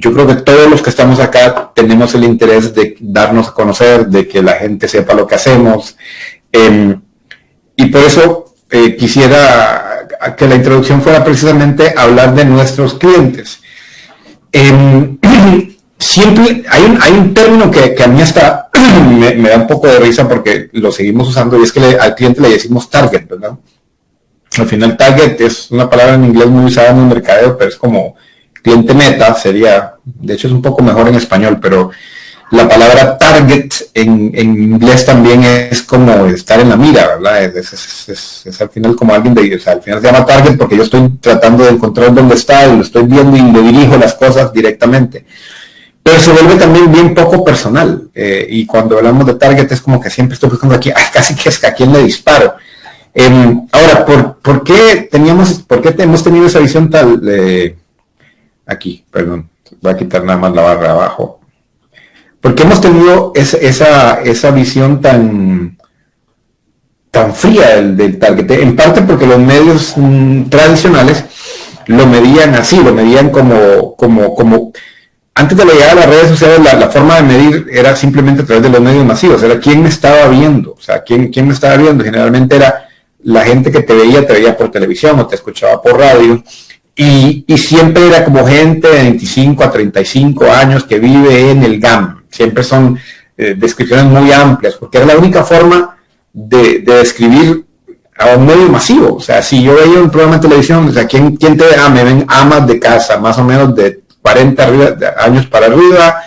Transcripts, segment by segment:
yo creo que todos los que estamos acá tenemos el interés de darnos a conocer, de que la gente sepa lo que hacemos, y por eso quisiera que la introducción fuera precisamente hablar de nuestros clientes. Siempre hay un término que a mí hasta me da un poco de risa porque lo seguimos usando, y es que al cliente le decimos target, ¿verdad? Al final target es una palabra en inglés muy usada en el mercadeo, pero es como cliente meta, sería, de hecho es un poco mejor en español, pero la palabra target en inglés también es como estar en la mira, ¿verdad? Es al final como alguien o sea, al final se llama target porque yo estoy tratando de encontrar dónde está y lo estoy viendo y le dirijo las cosas directamente. Pero se vuelve también bien poco personal, y cuando hablamos de target es como que siempre estoy buscando aquí, casi que es que a quién le disparo. Ahora, ¿por qué hemos tenido esa visión tal? Aquí, perdón, voy a quitar nada más la barra de abajo. ¿Por qué hemos tenido esa visión tan fría del target? En parte porque los medios tradicionales lo medían así, lo medían como antes de la llegada de las redes sociales, la forma de medir era simplemente a través de los medios masivos, era quién me estaba viendo, o sea, quién me estaba viendo. Generalmente era la gente que te veía por televisión o te escuchaba por radio, y siempre era como gente de 25 a 35 años que vive en el GAM. Siempre son descripciones muy amplias, porque era la única forma de describir a un medio masivo. O sea, si yo veía un programa de televisión, o sea, ¿quién te ve? Me ven amas de casa, más o menos de 40 años para arriba,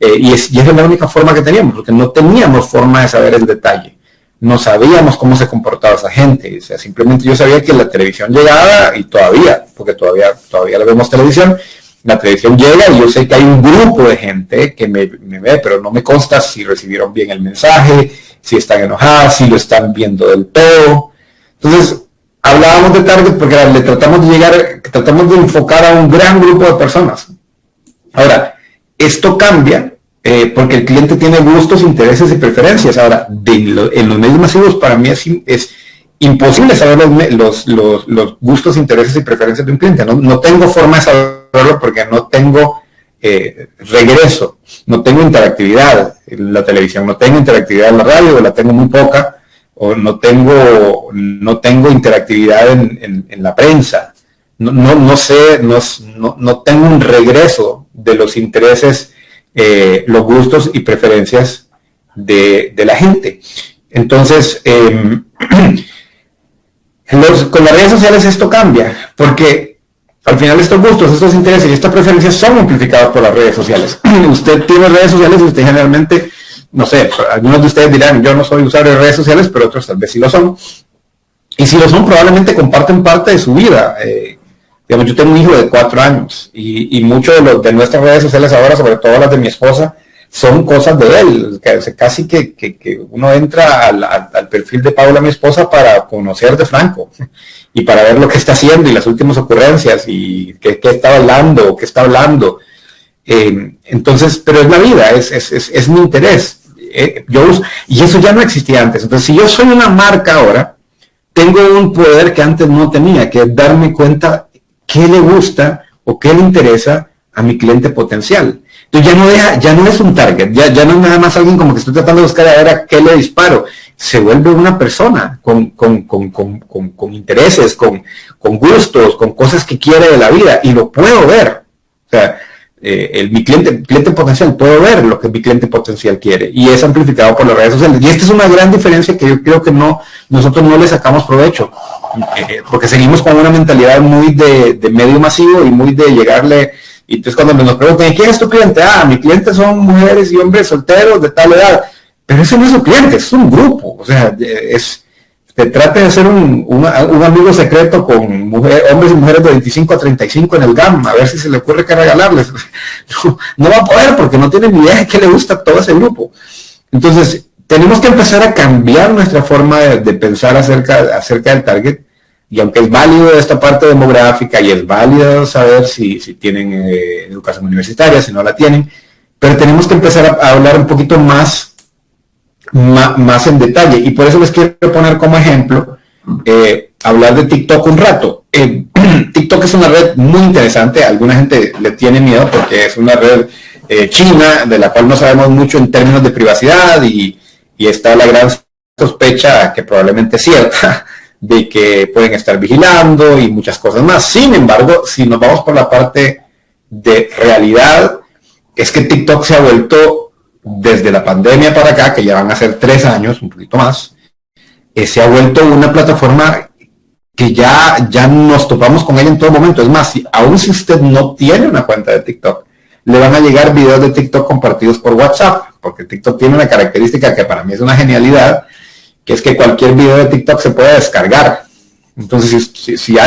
y esa es la única forma que teníamos, porque no teníamos forma de saber el detalle. No sabíamos cómo se comportaba esa gente. O sea, simplemente yo sabía que la televisión llegaba, y porque todavía le vemos televisión, la televisión llega y yo sé que hay un grupo de gente que me ve, pero no me consta si recibieron bien el mensaje, si están enojadas, si lo están viendo del todo. Entonces, hablábamos de target porque tratamos de enfocar a un gran grupo de personas. Ahora, esto cambia porque el cliente tiene gustos, intereses y preferencias. Ahora, en los medios masivos para mí es imposible saber los gustos, intereses y preferencias de un cliente. No tengo forma de saberlo porque no tengo regreso, no tengo interactividad en la televisión, no tengo interactividad en la radio, la tengo muy poca, o no tengo interactividad en la prensa. No tengo un regreso de los intereses, los gustos y preferencias de la gente. Entonces, con las redes sociales esto cambia, porque al final estos gustos, estos intereses y estas preferencias son amplificados por las redes sociales. Usted tiene redes sociales y usted generalmente, no sé, algunos de ustedes dirán, yo no soy usuario de redes sociales, pero otros tal vez sí lo son. Y si lo son, probablemente comparten parte de su vida. Digamos, yo tengo un hijo de 4 años y muchos de nuestras redes sociales ahora, sobre todo las de mi esposa, son cosas de él. Casi que uno entra al perfil de Paula, mi esposa, para conocer de Franco y para ver lo que está haciendo y las últimas ocurrencias y qué está hablando, qué está hablando. Entonces, pero es la vida, es mi interés. Y eso ya no existía antes. Entonces, si yo soy una marca ahora, tengo un poder que antes no tenía, que es darme cuenta qué le gusta o qué le interesa a mi cliente potencial. Entonces ya no es un target, ya no es nada más alguien como que estoy tratando de buscar a ver a qué le disparo. Se vuelve una persona con intereses, con gustos, con cosas que quiere de la vida, y lo puedo ver. O sea, mi cliente potencial, puedo ver lo que mi cliente potencial quiere, y es amplificado por las redes sociales. Y esta es una gran diferencia que yo creo que nosotros no le sacamos provecho, porque seguimos con una mentalidad muy de medio masivo y muy de llegarle. Y entonces cuando nos preguntan, ¿quién es tu cliente? Mi cliente son mujeres y hombres solteros de tal edad. Pero ese no es su cliente, es un grupo. O sea, te trate de hacer un amigo secreto con hombres y mujeres de 25 a 35 en el GAM, a ver si se le ocurre qué regalarles. No va a poder, porque no tiene ni idea de qué le gusta a todo ese grupo. Entonces, tenemos que empezar a cambiar nuestra forma de pensar acerca del target. Y aunque es válido esta parte demográfica y es válido saber si tienen educación universitaria, si no la tienen, pero tenemos que empezar a hablar un poquito más en detalle. Y por eso les quiero poner como ejemplo hablar de TikTok un rato. TikTok es una red muy interesante, alguna gente le tiene miedo porque es una red china, de la cual no sabemos mucho en términos de privacidad y está la gran sospecha, que probablemente es cierta, de que pueden estar vigilando y muchas cosas más. Sin embargo, si nos vamos por la parte de realidad, es que TikTok se ha vuelto, desde la pandemia para acá, que ya van a ser 3 años, un poquito más, se ha vuelto una plataforma que ya nos topamos con ella en todo momento. Es más, aún si usted no tiene una cuenta de TikTok, le van a llegar videos de TikTok compartidos por WhatsApp, porque TikTok tiene una característica que para mí es una genialidad, que es que cualquier video de TikTok se puede descargar. Entonces, si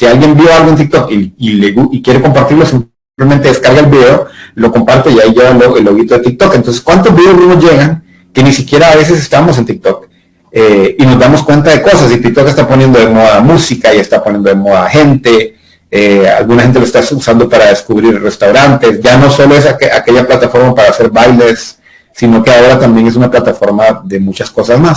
alguien vio algo en TikTok y quiere compartirlo, simplemente descarga el video, lo comparte y ahí lleva el loguito de TikTok. Entonces, ¿cuántos videos nos llegan que ni siquiera a veces estamos en TikTok? Y nos damos cuenta de cosas, y TikTok está poniendo de moda música y está poniendo de moda gente, alguna gente lo está usando para descubrir restaurantes, ya no solo es aquella plataforma para hacer bailes, sino que ahora también es una plataforma de muchas cosas más.